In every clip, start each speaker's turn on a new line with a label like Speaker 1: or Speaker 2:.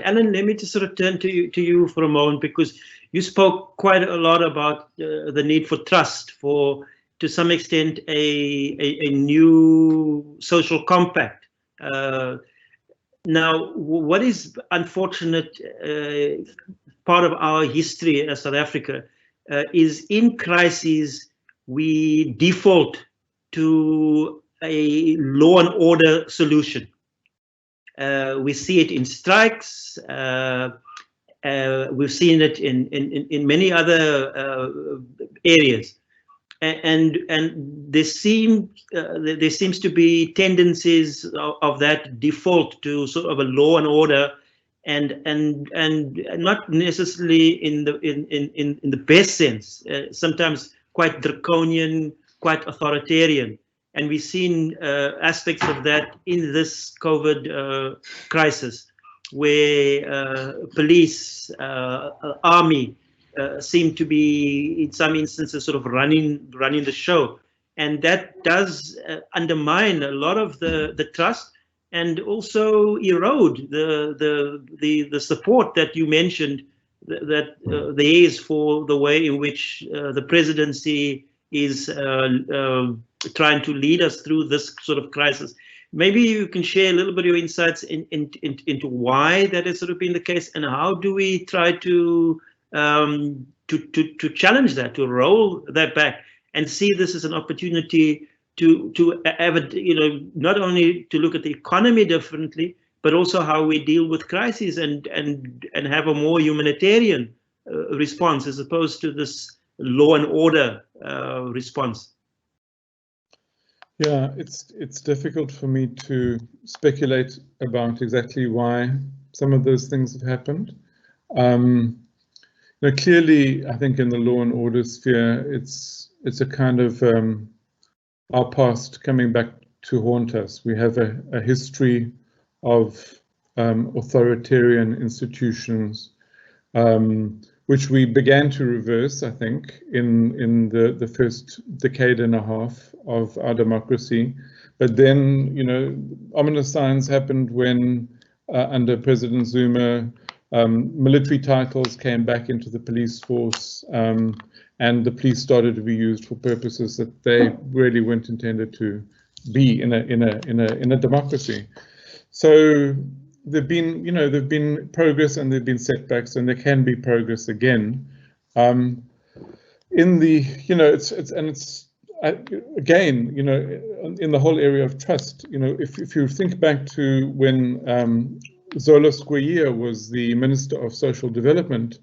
Speaker 1: Alan, let me just sort of turn to you for a moment, because you spoke quite a lot about the need for trust, for, to some extent, a new social compact. Now, what is unfortunate part of our history as South Africa is in crises, we default to a law and order solution. We see it in strikes. We've seen it in many other areas, and there seems to be tendencies of that default to sort of a law and order, and not necessarily in the best sense. Sometimes quite draconian, quite authoritarian. And we've seen aspects of that in this COVID crisis, where police, army seem to be, in some instances, sort of running the show, and that does undermine a lot of the trust, and also erode the support that you mentioned that there is for the way in which the presidency is trying to lead us through this sort of crisis. Maybe you can share a little bit of your insights into why that has sort of been the case, and how do we try to challenge that, to roll that back, and see this as an opportunity to have a, not only to look at the economy differently, but also how we deal with crises and have a more humanitarian response, as opposed to this law and order response.
Speaker 2: Yeah, it's difficult for me to speculate about exactly why some of those things have happened. Clearly, I think in the law and order sphere, it's a kind of our past coming back to haunt us. We have a history of authoritarian institutions, which we began to reverse, I think, in the first decade and a half of our democracy. But then, ominous signs happened when, under President Zuma, military titles came back into the police force, and the police started to be used for purposes that they really weren't intended to be in a democracy. So there've been progress, and there've been setbacks, and there can be progress again. In the in the whole area of trust, if you think back to when Zola Skweyiya was the Minister of Social Development,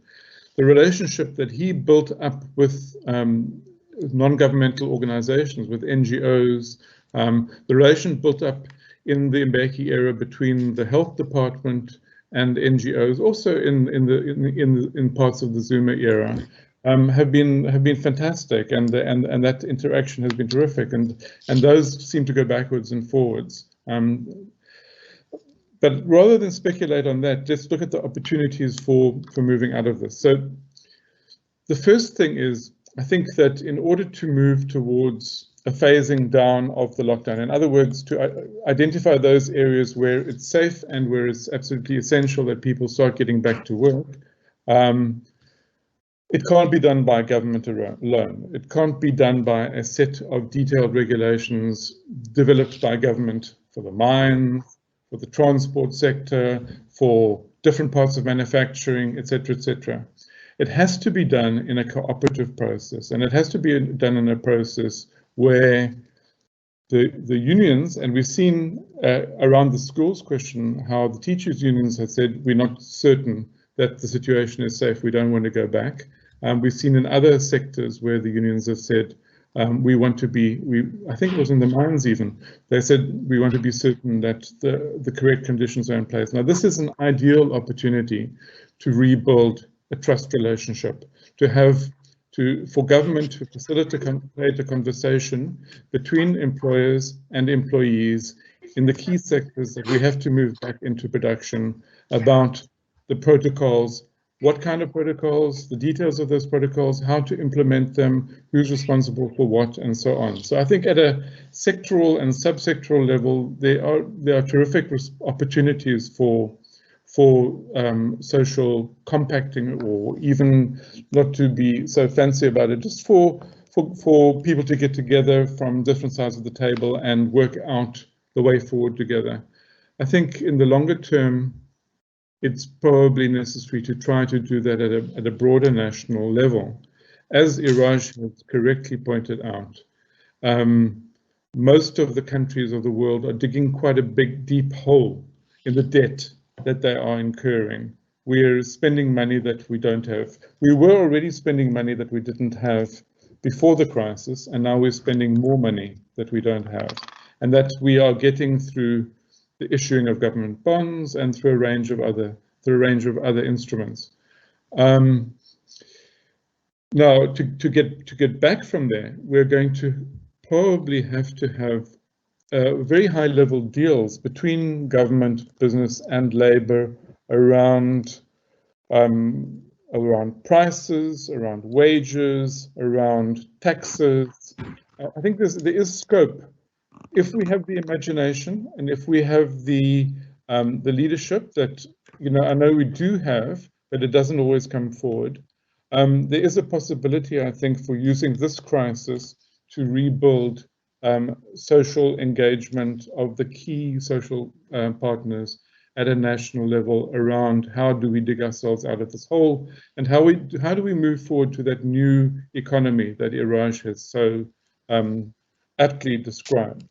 Speaker 2: the relationship that he built up with non-governmental organizations, with NGOs, the relation built up in the Mbeki era between the health department and NGOs, also in parts of the Zuma era, have been fantastic, and that interaction has been terrific, and those seem to go backwards and forwards. But rather than speculate on that, let's look at the opportunities for moving out of this. So the first thing is, I think that in order to move towards a phasing down of the lockdown, in other words, to identify those areas where it's safe and where it's absolutely essential that people start getting back to work, it can't be done by government alone. It can't be done by a set of detailed regulations developed by government for the mines, for the transport sector, for different parts of manufacturing, etc., etc. It has to be done in a cooperative process, and it has to be done in a process where the unions, and we've seen around the schools question how the teachers' unions have said, we're not certain that the situation is safe, we don't want to go back. We've seen in other sectors where the unions have said, we want to be, I think it was in the mines even, they said we want to be certain that the correct conditions are in place. Now this is an ideal opportunity to rebuild a trust relationship, for government to facilitate a conversation between employers and employees in the key sectors that we have to move back into production, about the protocols, what kind of protocols, the details of those protocols, how to implement them, who's responsible for what, and so on. So I think at a sectoral and subsectoral level, there are terrific opportunities for for social compacting, or even not to be so fancy about it, just for people to get together from different sides of the table and work out the way forward together. I think in the longer term, it's probably necessary to try to do that at a broader national level. As Iraj has correctly pointed out, most of the countries of the world are digging quite a big, deep hole in the debt that they are incurring. We're spending money that we don't have. We were already spending money that we didn't have before the crisis, and now we're spending more money that we don't have, and that we are getting through the issuing of government bonds and through a range of other instruments. Now, to get back from there, we're going to probably have to have very high-level deals between government, business, and labor around prices, around wages, around taxes. I think there is scope, if we have the imagination and if we have the leadership that, I know we do have, but it doesn't always come forward. There is a possibility, I think, for using this crisis to rebuild social engagement of the key social partners at a national level around how do we dig ourselves out of this hole, and how do we move forward to that new economy that Iraj has so aptly described.